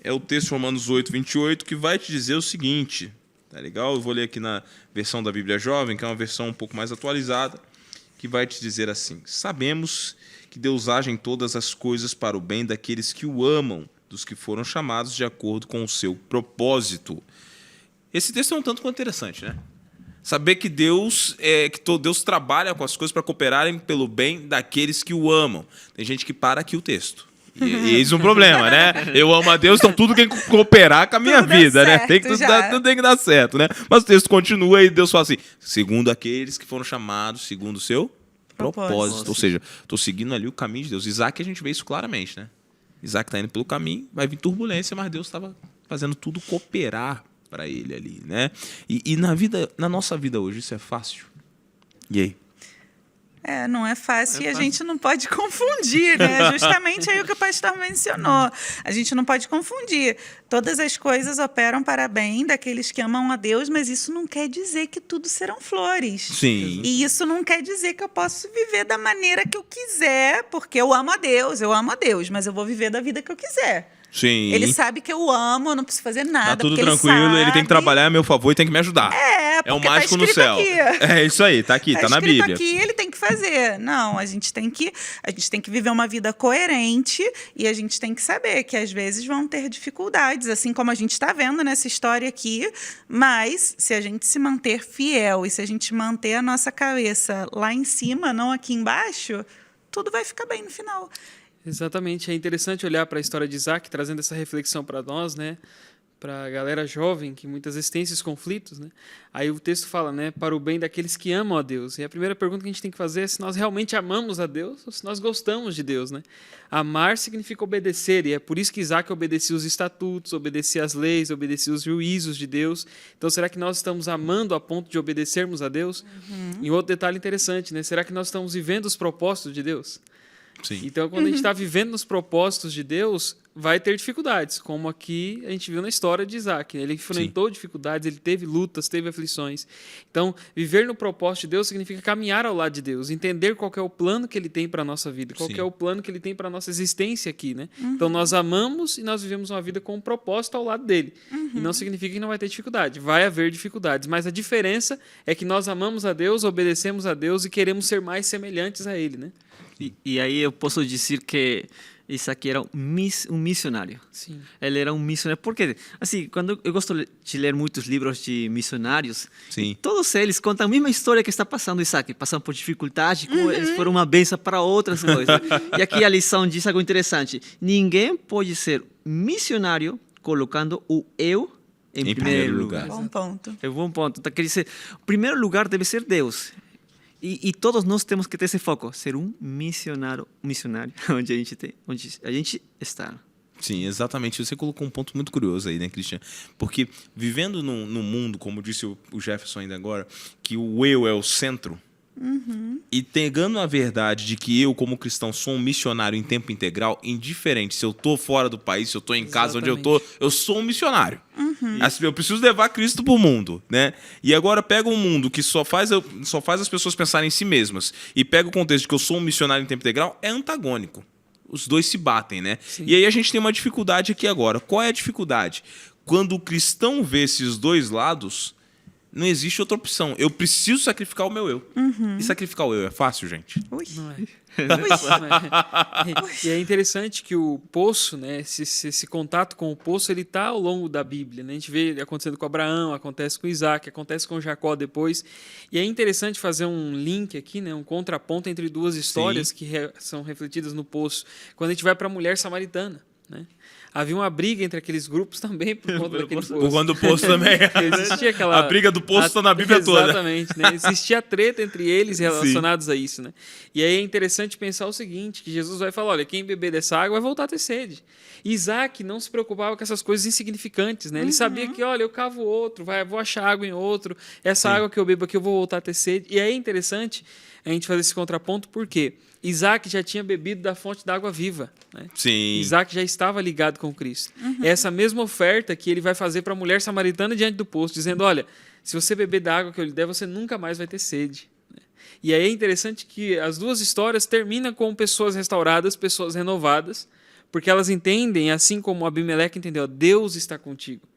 É o texto de Romanos 8, 28, que vai te dizer o seguinte. Tá legal? Eu vou ler aqui na versão da Bíblia Jovem, que é uma versão um pouco mais atualizada, que vai te dizer assim: sabemos que Deus age em todas as coisas para o bem daqueles que o amam, dos que foram chamados de acordo com o seu propósito. Esse texto é um tanto quanto interessante, né? Saber que Deus Deus trabalha com as coisas para cooperarem pelo bem daqueles que o amam. Tem gente que para aqui o texto. E eis um problema, né? Eu amo a Deus, então tudo tem que cooperar com a minha Tudo dá vida, né? certo Tudo tem que dar certo, né? Mas o texto continua e Deus fala assim: segundo aqueles que foram chamados, segundo o seu propósito. Ou seja, estou seguindo ali o caminho de Deus. Isaac, a gente vê isso claramente, né? Isaac está indo pelo caminho, vai vir turbulência, mas Deus estava fazendo tudo cooperar para ele ali, né? E na nossa vida hoje, isso é fácil? E aí? Não é fácil e a gente não pode confundir, né? Justamente aí o que o pastor mencionou. A gente não pode confundir. Todas as coisas operam para bem daqueles que amam a Deus, mas isso não quer dizer que tudo serão flores. Sim. E isso não quer dizer que eu posso viver da maneira que eu quiser, porque eu amo a Deus, mas eu vou viver da vida que eu quiser. Sim. Ele sabe que eu amo, eu não preciso fazer nada. Tá tudo porque tranquilo, ele tem que sabe. trabalhar a meu favor e tem que me ajudar. É o porque mágico tá no céu. aqui. É isso aí, tá aqui, tá na escrito Bíblia. aqui, ele tem que fazer. Não, a gente tem que viver uma vida coerente e a gente tem que saber que às vezes vão ter dificuldades, assim como a gente está vendo nessa história aqui, mas se a gente se manter fiel e se a gente manter a nossa cabeça lá em cima, não aqui embaixo, tudo vai ficar bem no final. Exatamente, é interessante olhar para a história de Isaac, trazendo essa reflexão para nós, né? Para a galera jovem, que muitas vezes tem esses conflitos, né? Aí o texto fala, né? Para o bem daqueles que amam a Deus. E a primeira pergunta que a gente tem que fazer é se nós realmente amamos a Deus ou se nós gostamos de Deus, né? Amar significa obedecer, e é por isso que Isaac obedecia os estatutos, obedecia as leis, obedecia os juízos de Deus. Então, será que nós estamos amando a ponto de obedecermos a Deus? E outro detalhe interessante, né? Será que nós estamos vivendo os propósitos de Deus? Sim. Então, quando a gente está vivendo nos propósitos de Deus, vai ter dificuldades, como aqui a gente viu na história de Isaac. Ele enfrentou dificuldades, ele teve lutas, teve aflições. Então, viver no propósito de Deus significa caminhar ao lado de Deus, entender qual que é o plano que Ele tem para a nossa vida, qual que é o plano que Ele tem para a nossa existência aqui, né? Então, nós amamos e nós vivemos uma vida com um propósito ao lado dele. E não significa que não vai ter dificuldade. Vai haver dificuldades, mas a diferença é que nós amamos a Deus, obedecemos a Deus e queremos ser mais semelhantes a Ele, né? E aí eu posso dizer que Isaac era um missionário. Sim. Ele era um missionário. Porque, assim, quando eu gosto de ler muitos livros de missionários, Sim. todos eles contam a mesma história que está passando Isaac. Passando por dificuldade, como eles foram uma bênção para outras coisas. E aqui a lição diz algo interessante. Ninguém pode ser missionário colocando o eu em primeiro lugar. Bom ponto. É um bom ponto. Então, quer dizer, o primeiro lugar deve ser Deus. E todos nós temos que ter esse foco, ser um missionário onde a gente está. Sim, exatamente. Você colocou um ponto muito curioso aí, né, Cristian? Porque vivendo num mundo, como disse o Jefferson ainda agora, que o eu é o centro, e pegando a verdade de que eu, como cristão, sou um missionário em tempo integral, indiferente se eu estou fora do país, se eu estou em casa, onde eu estou, eu sou um missionário. Assim, eu preciso levar Cristo para o mundo, né? E agora pega um mundo que só faz as pessoas pensarem em si mesmas e pega o contexto de que eu sou um missionário em tempo integral, é antagônico. Os dois se batem, né? Sim. E aí a gente tem uma dificuldade aqui agora. Qual é a dificuldade? Quando o cristão vê esses dois lados, não existe outra opção. Eu preciso sacrificar o meu eu. E sacrificar o eu é fácil, gente? Ui. Não é. E é interessante que o poço, né, esse contato com o poço, ele está ao longo da Bíblia, né? A gente vê acontecendo com Abraão, acontece com Isaac, acontece com Jacó depois. E é interessante fazer um link aqui, né, um contraponto entre duas histórias que são refletidas no poço. Quando a gente vai para a mulher samaritana. né? Havia uma briga entre aqueles grupos também por conta daquele poço. Por conta do poço também. Existia aquela... A briga do poço está na Bíblia toda. Exatamente, né? Existia treta entre eles relacionados a isso, né? E aí é interessante pensar o seguinte, que Jesus vai falar, olha, quem beber dessa água vai voltar a ter sede. Isaac não se preocupava com essas coisas insignificantes, né? Ele sabia que, olha, eu cavo outro, vou achar água em outro, essa água que eu bebo aqui eu vou voltar a ter sede. E aí é interessante a gente fazer esse contraponto, porque Isaac já tinha bebido da fonte da água viva, né? Sim. Isaac já estava ligado com Cristo. É essa mesma oferta que ele vai fazer para a mulher samaritana diante do poço, dizendo, olha, se você beber da água que eu lhe der, você nunca mais vai ter sede. E aí é interessante que as duas histórias terminam com pessoas restauradas, pessoas renovadas, porque elas entendem, assim como Abimeleque entendeu, Deus está contigo.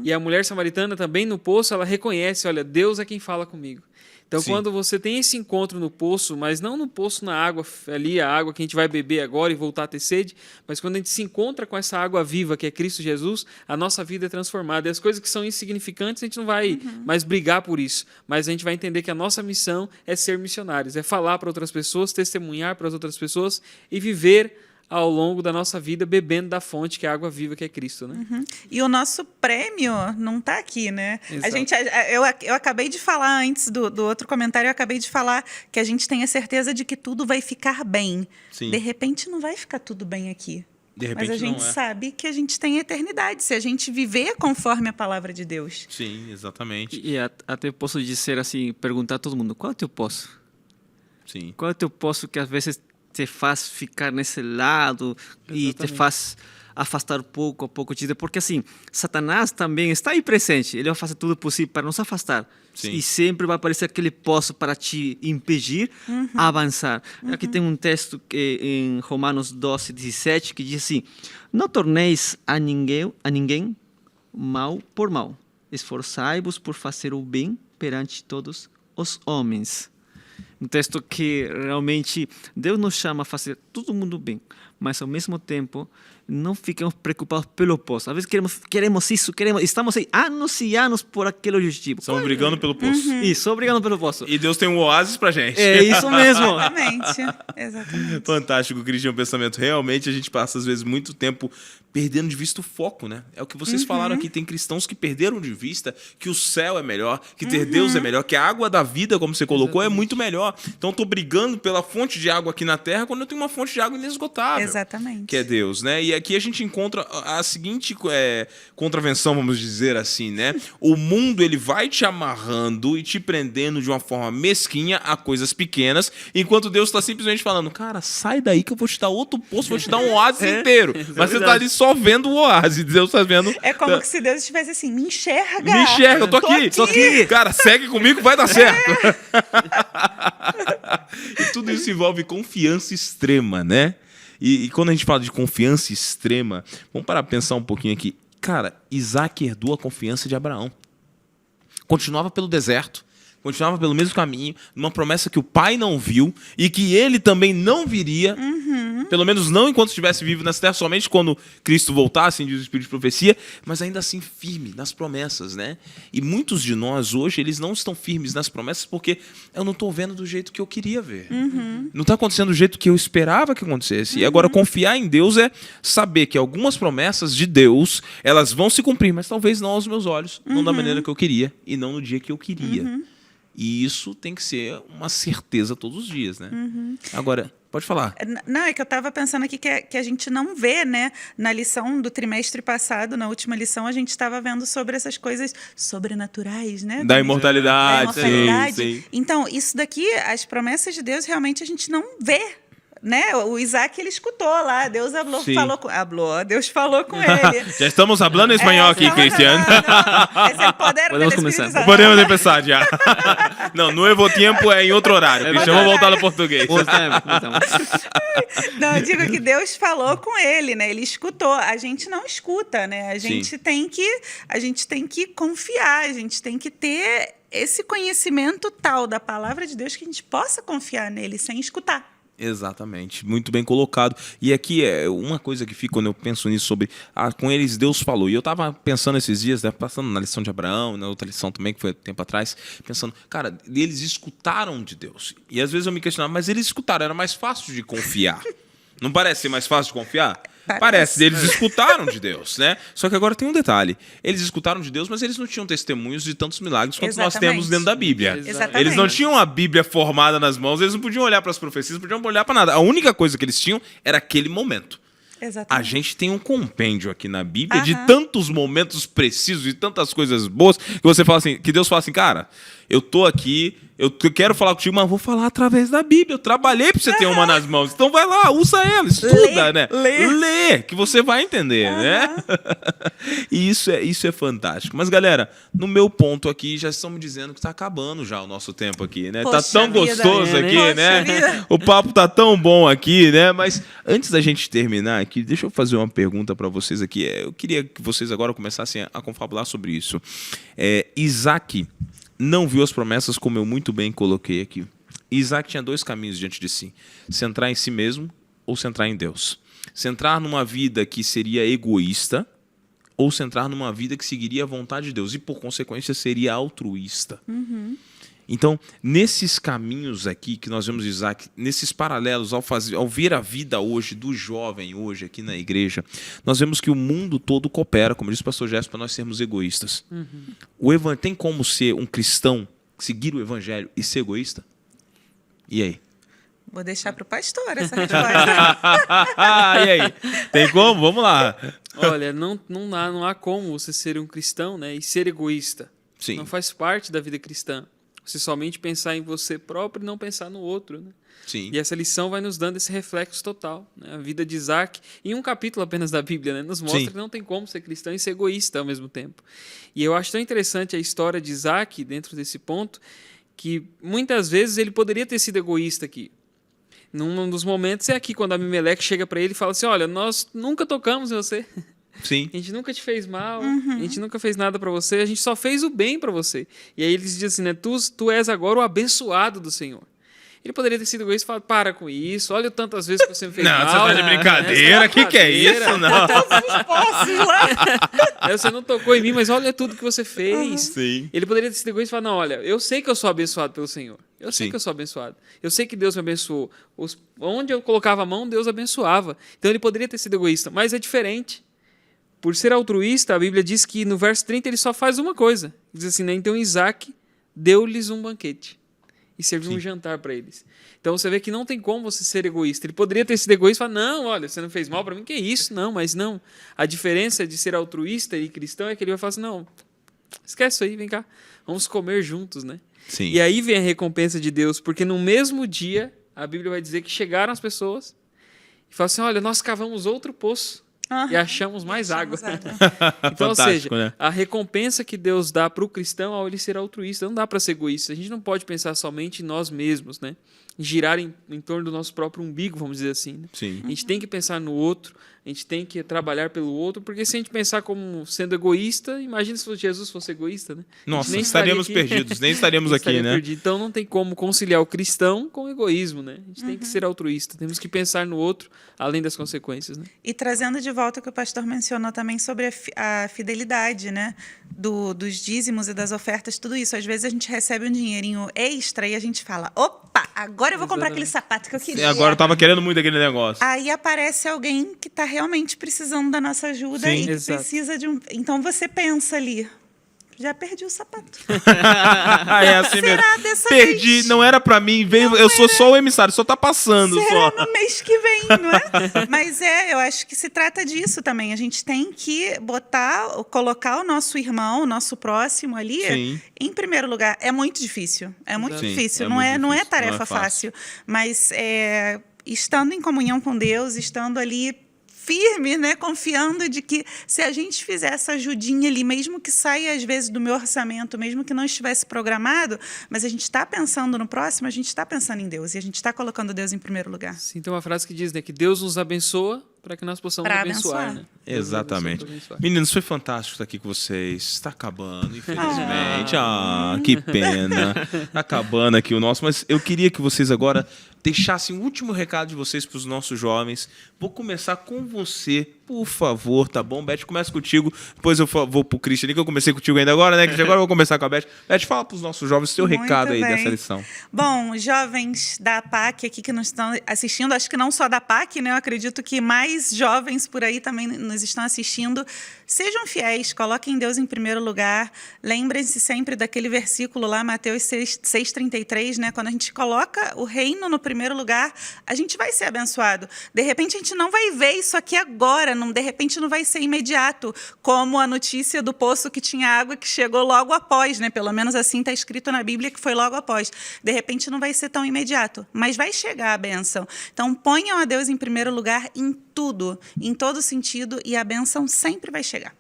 E a mulher samaritana também no poço, ela reconhece, olha, Deus é quem fala comigo. Então, quando você tem esse encontro no poço, mas não no poço na água, ali a água que a gente vai beber agora e voltar a ter sede, mas quando a gente se encontra com essa água viva que é Cristo Jesus, a nossa vida é transformada. E as coisas que são insignificantes, a gente não vai mais brigar por isso, mas a gente vai entender que a nossa missão é ser missionários, é falar para outras pessoas, testemunhar para as outras pessoas e viver ao longo da nossa vida bebendo da fonte que é a água viva que é Cristo, né? E o nosso prêmio não está aqui, né? Exato. Eu acabei de falar antes do outro comentário, eu acabei de falar que a gente tem a certeza de que tudo vai ficar bem. Sim. De repente não vai ficar tudo bem aqui. De repente Mas a gente não é. sabe que a gente tem eternidade, se a gente viver conforme a palavra de Deus. Sim, exatamente. E até posso dizer assim, perguntar a todo mundo, qual é o teu poço? Sim. Qual é o teu poço que às vezes te faz ficar nesse lado e te faz afastar pouco a pouco de Deus? Porque assim, Satanás também está aí presente, ele vai fazer tudo possível para nos afastar. Sim. E sempre vai aparecer aquele poço para te impedir avançar. Aqui tem um texto em Romanos 12, 17, que diz assim, não torneis a ninguém mal por mal, esforçai-vos por fazer o bem perante todos os homens. Um texto que realmente Deus nos chama a fazer todo mundo bem, mas ao mesmo tempo não ficamos preocupados pelo poço. Às vezes queremos isso, estamos aí anos e anos por aquele objetivo. Estamos brigando pelo poço. Isso, brigando pelo poço. E Deus tem um oásis pra gente. É isso mesmo. Exatamente. Fantástico, Cristian, o pensamento. Realmente a gente passa, às vezes, muito tempo perdendo de vista o foco, né? É o que vocês falaram aqui. Tem cristãos que perderam de vista que o céu é melhor, que ter Deus é melhor, que a água da vida, como você colocou, é muito melhor. Então, eu tô brigando pela fonte de água aqui na Terra quando eu tenho uma fonte de água inesgotável. Exatamente. Que é Deus, né? E aqui a gente encontra a seguinte contravenção, vamos dizer assim, né? O mundo, ele vai te amarrando e te prendendo de uma forma mesquinha a coisas pequenas, enquanto Deus está simplesmente falando, cara, sai daí que eu vou te dar outro poço, vou te dar um oásis inteiro. Mas você tá ali só vendo o oásis, Deus tá vendo... É como se Deus estivesse assim, me enxerga. Me enxerga, eu tô aqui. Cara, segue comigo, vai dar certo. E tudo isso envolve confiança extrema, né? E quando a gente fala de confiança extrema, vamos parar para pensar um pouquinho aqui. Cara, Isaac herdou a confiança de Abraão. Continuava pelo deserto, continuava pelo mesmo caminho, numa promessa que o pai não viu e que ele também não viria, pelo menos não enquanto estivesse vivo nessa terra, somente quando Cristo voltasse, assim diz o Espírito de Profecia, mas ainda assim firme nas promessas, né? E muitos de nós hoje, eles não estão firmes nas promessas porque eu não estou vendo do jeito que eu queria ver. Não está acontecendo do jeito que eu esperava que acontecesse. E agora, confiar em Deus é saber que algumas promessas de Deus, elas vão se cumprir, mas talvez não aos meus olhos, não da maneira que eu queria e não no dia que eu queria. E isso tem que ser uma certeza todos os dias, né? Agora, pode falar. Não, é que eu estava pensando aqui que a gente não vê, né? Na lição do trimestre passado, na última lição, a gente estava vendo sobre essas coisas sobrenaturais, né? Da imortalidade, Da imortalidade. sim. Então, isso daqui, as promessas de Deus, realmente a gente não vê. Né? O Isaac, ele escutou lá, Deus Deus falou com ele. Já estamos falando espanhol aqui, Cristian. Podemos começar. Podemos começar já. Não, novo tempo é em outro horário. Cristian, vamos voltar ao português. Não, eu digo que Deus falou com ele, né? Ele escutou. A gente não escuta, né? A gente tem que confiar, a gente tem que ter esse conhecimento tal da palavra de Deus que a gente possa confiar nele sem escutar. Exatamente, muito bem colocado. E aqui é uma coisa que fica quando eu penso nisso sobre com eles Deus falou. E eu estava pensando esses dias, né, passando na lição de Abraão, na outra lição também, que foi tempo atrás, pensando, cara, eles escutaram de Deus. E às vezes eu me questionava, mas eles escutaram, era mais fácil de confiar. Não parece ser mais fácil de confiar? Parece. Eles escutaram de Deus, né? Só que agora tem um detalhe. Eles escutaram de Deus, mas eles não tinham testemunhos de tantos milagres quanto nós temos dentro da Bíblia. Exatamente. Eles não tinham a Bíblia formada nas mãos, eles não podiam olhar para as profecias, não podiam olhar para nada. A única coisa que eles tinham era aquele momento. A gente tem um compêndio aqui na Bíblia de tantos momentos precisos e tantas coisas boas que você fala assim, que Deus fala assim, cara, eu tô aqui, eu quero falar contigo, mas vou falar através da Bíblia. Eu trabalhei pra você ter uma nas mãos. Então vai lá, usa ela, estuda, né? Lê, que você vai entender, né? E isso é fantástico. Mas, galera, no meu ponto aqui, já estamos dizendo que tá acabando já o nosso tempo aqui, né? Poxa tá tão vida, gostoso aqui, Poxa né? vida. O papo tá tão bom aqui, né? Mas antes da gente terminar aqui, deixa eu fazer uma pergunta para vocês aqui. Eu queria que vocês agora começassem a confabular sobre isso. Isaac não viu as promessas, como eu muito bem coloquei aqui. Isaac tinha 2 caminhos diante de si: centrar em si mesmo ou centrar em Deus. Centrar numa vida que seria egoísta ou centrar numa vida que seguiria a vontade de Deus e, por consequência, seria altruísta. Então, nesses caminhos aqui que nós vemos de Isaac, nesses paralelos, ao ver a vida hoje, do jovem hoje aqui na igreja, nós vemos que o mundo todo coopera, como disse o pastor Jéssica, para nós sermos egoístas. Tem como ser um cristão, seguir o evangelho e ser egoísta? E aí? Vou deixar para o pastor essa resposta. E aí? Tem como? Vamos lá. Olha, não há como você ser um cristão, né, e ser egoísta. Sim. Não faz parte da vida cristã. Você somente pensar em você próprio e não pensar no outro, né? Sim. E essa lição vai nos dando esse reflexo total, né? A vida de Isaac, em um capítulo apenas da Bíblia, né, nos mostra Sim. que não tem como ser cristão e ser egoísta ao mesmo tempo. E eu acho tão interessante a história de Isaac dentro desse ponto, que muitas vezes ele poderia ter sido egoísta aqui. Num dos momentos é aqui, quando Abimeleque chega para ele e fala assim, olha, nós nunca tocamos em você. Sim. A gente nunca te fez mal, a gente nunca fez nada para você, a gente só fez o bem para você. E aí eles dizem assim, né, tu és agora o abençoado do Senhor. Ele poderia ter sido egoísta e falar, para com isso, olha tantas vezes que você me fez mal. Não, você tá de brincadeira, que é isso? Não. Você não tocou em mim, mas olha tudo que você fez. Sim. Ele poderia ter sido egoísta e falar, não, olha, eu sei que eu sou abençoado pelo Senhor. Eu sei Sim. que eu sou abençoado. Eu sei que Deus me abençoou. Onde eu colocava a mão, Deus abençoava. Então ele poderia ter sido egoísta, mas é diferente. Por ser altruísta, a Bíblia diz que no verso 30 ele só faz uma coisa. Diz assim, né? Então Isaac deu-lhes um banquete e serviu um jantar para eles. Então você vê que não tem como você ser egoísta. Ele poderia ter sido egoísta e falar, não, olha, você não fez mal para mim, que isso? Não, mas não. A diferença de ser altruísta e cristão é que ele vai falar assim, não, esquece isso aí, vem cá, vamos comer juntos, né? Sim. E aí vem a recompensa de Deus, porque no mesmo dia, a Bíblia vai dizer que chegaram as pessoas e falaram assim, olha, nós cavamos outro poço e achamos mais água. Então, ou seja, né? a recompensa que Deus dá para o cristão ao ele ser altruísta, não dá para ser egoísta. A gente não pode pensar somente em nós mesmos, né? Girar em torno do nosso próprio umbigo, vamos dizer assim. Né? Sim. A gente tem que pensar no outro, a gente tem que trabalhar pelo outro, porque se a gente pensar como sendo egoísta, imagina se Jesus fosse egoísta, né? Nossa, nem estaríamos estaria aqui. perdidos, nem estaríamos aqui, Estaria né? perdido. Então não tem como conciliar o cristão com o egoísmo, né? A gente tem que ser altruísta, temos que pensar no outro, além das consequências, né? E trazendo de volta o que o pastor mencionou também sobre a fidelidade, né? Dos dízimos e das ofertas, tudo isso. Às vezes a gente recebe um dinheirinho extra e a gente fala, opa, agora eu vou comprar aquele sapato que eu E queria. agora eu tava querendo muito aquele negócio. Aí aparece alguém que está realmente precisando da nossa ajuda Sim. e que Exato. precisa de um... Então você pensa ali, já perdi o sapato. É assim mesmo. Será dessa Perdi, vez? não era pra mim, veio, eu sou só o emissário, só tá passando Será só. no mês que vem, não é? Mas eu acho que se trata disso também. A gente tem que colocar o nosso irmão, o nosso próximo ali Sim. em primeiro lugar. É muito difícil. É muito Sim, difícil. é Não, muito é, não é difícil, tarefa não é fácil. fácil. Mas estando em comunhão com Deus, estando ali firme, né, confiando de que se a gente fizer essa ajudinha ali, mesmo que saia às vezes do meu orçamento, mesmo que não estivesse programado, mas a gente está pensando no próximo, a gente está pensando em Deus e a gente está colocando Deus em primeiro lugar. Sim, tem uma frase que diz, né, que Deus nos abençoa para que nós possamos Pra abençoar, abençoar. né? Deus nos Exatamente. abençoa pra abençoar. Meninos, foi fantástico estar aqui com vocês. Está acabando, infelizmente. Que pena. Tá acabando aqui o nosso. Mas eu queria que vocês agora deixassem o último recado de vocês para os nossos jovens. Vou começar com você, por favor, tá bom? Beth, começa contigo, depois eu vou pro Christian ali, que eu comecei contigo ainda agora, né? Que agora eu vou começar com a Beth. Beth, fala pros nossos jovens o seu Muito recado aí bem. dessa lição. Bom, jovens da PAC aqui que nos estão assistindo, acho que não só da PAC, né? Eu acredito que mais jovens por aí também nos estão assistindo. Sejam fiéis, coloquem Deus em primeiro lugar. Lembrem-se sempre daquele versículo lá, Mateus 6,33, né? Quando a gente coloca o reino no primeiro lugar, a gente vai ser abençoado. De repente, a gente não vai ver isso aqui agora, de repente não vai ser imediato, como a notícia do poço que tinha água que chegou logo após, né? Pelo menos assim está escrito na Bíblia que foi logo após. De repente não vai ser tão imediato, mas vai chegar a bênção. Então ponham a Deus em primeiro lugar em tudo, em todo sentido, e a bênção sempre vai chegar.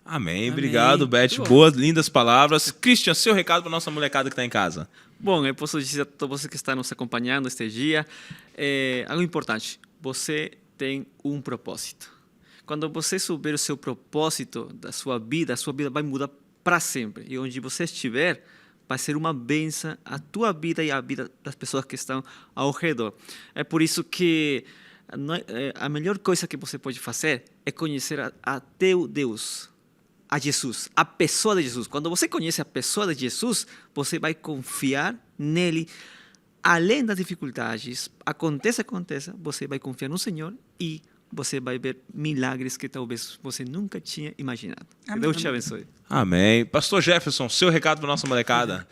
Amém. Amém. Obrigado, Beth. Muito bom. Boas, lindas palavras. Christian, seu recado para nossa molecada que está em casa. Bom, eu posso dizer a todos vocês que estão nos acompanhando este dia, algo importante, você tem um propósito. Quando você souber o seu propósito da sua vida vai mudar para sempre. E onde você estiver, vai ser uma bênção a tua vida e a vida das pessoas que estão ao redor. É por isso que a melhor coisa que você pode fazer é conhecer a teu Deus, a Jesus, a pessoa de Jesus. Quando você conhece a pessoa de Jesus, você vai confiar nele, além das dificuldades. Aconteça, você vai confiar no Senhor e você vai ver milagres que talvez você nunca tinha imaginado. Que Deus te abençoe. Amém. Pastor Jefferson, seu recado para nossa molecada.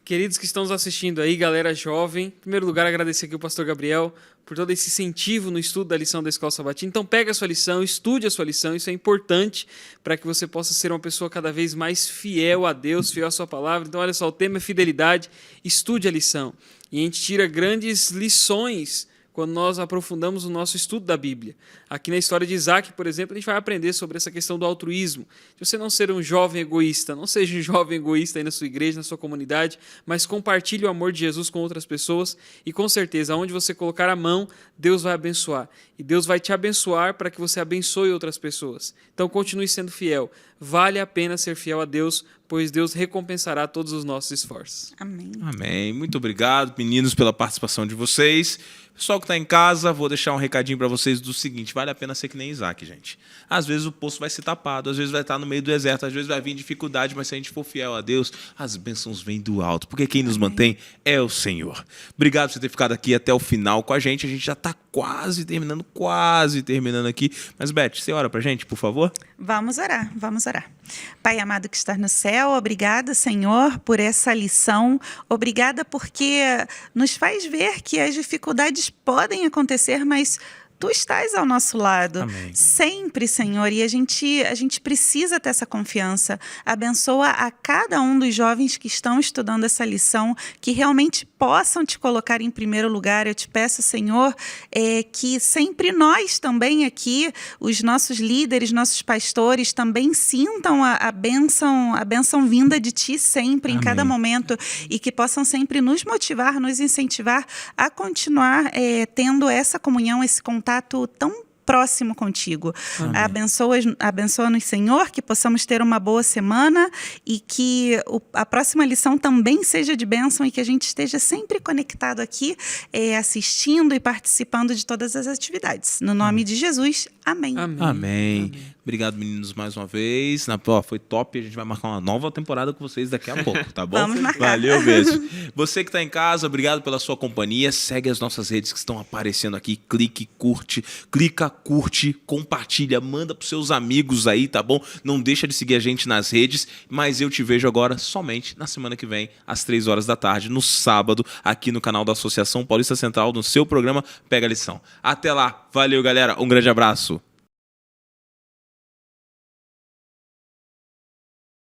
Queridos que estão nos assistindo aí, galera jovem, em primeiro lugar agradecer aqui o pastor Gabriel por todo esse incentivo no estudo da lição da Escola Sabatina. Então pega a sua lição, estude a sua lição, isso é importante para que você possa ser uma pessoa cada vez mais fiel a Deus, fiel à sua palavra. Então olha só, o tema é fidelidade, estude a lição. E a gente tira grandes lições quando nós aprofundamos o nosso estudo da Bíblia. Aqui na história de Isaac, por exemplo, a gente vai aprender sobre essa questão do altruísmo. De você não ser um jovem egoísta, não seja um jovem egoísta aí na sua igreja, na sua comunidade, mas compartilhe o amor de Jesus com outras pessoas e com certeza, onde você colocar a mão, Deus vai abençoar. E Deus vai te abençoar para que você abençoe outras pessoas. Então continue sendo fiel. Vale a pena ser fiel a Deus, pois Deus recompensará todos os nossos esforços. Amém. Amém. Muito obrigado, meninos, pela participação de vocês. Pessoal que está em casa, vou deixar um recadinho para vocês do seguinte: vale a pena ser que nem Isaac, gente. Às vezes o poço vai ser tapado, às vezes vai estar no meio do deserto, às vezes vai vir dificuldade, mas se a gente for fiel a Deus, as bênçãos vêm do alto, porque quem nos mantém é o Senhor. Obrigado por você ter ficado aqui até o final com a gente já está quase terminando aqui. Mas, Beth, você ora pra gente, por favor? Vamos orar, vamos orar. Pai amado que está no céu, obrigada, Senhor, por essa lição. Obrigada porque nos faz ver que as dificuldades podem acontecer, mas Tu estás ao nosso lado. Amém. Sempre, Senhor, e a gente precisa ter essa confiança. Abençoa a cada um dos jovens que estão estudando essa lição, que realmente possam Te colocar em primeiro lugar. Eu Te peço, Senhor, que sempre nós também aqui, os nossos líderes, nossos pastores, também sintam a bênção vinda de Ti sempre, Amém. em cada momento, e que possam sempre nos motivar, nos incentivar a continuar tendo essa comunhão, esse contato tão próximo contigo. Abençoa-nos, Senhor, que possamos ter uma boa semana e que a próxima lição também seja de bênção e que a gente esteja sempre conectado aqui, assistindo e participando de todas as atividades. No nome de Jesus, amém. Amém. Obrigado, meninos, mais uma vez. Foi top. A gente vai marcar uma nova temporada com vocês daqui a pouco, tá bom? Vamos marcar. Valeu mesmo. Você que está em casa, obrigado pela sua companhia. Segue as nossas redes que estão aparecendo aqui. Clica, curte, compartilha, manda para seus amigos aí, tá bom? Não deixa de seguir a gente nas redes, mas eu te vejo agora somente na semana que vem, às 3 horas da tarde, no sábado, aqui no canal da Associação Paulista Central, no seu programa Pega a Lição. Até lá. Valeu, galera. Um grande abraço.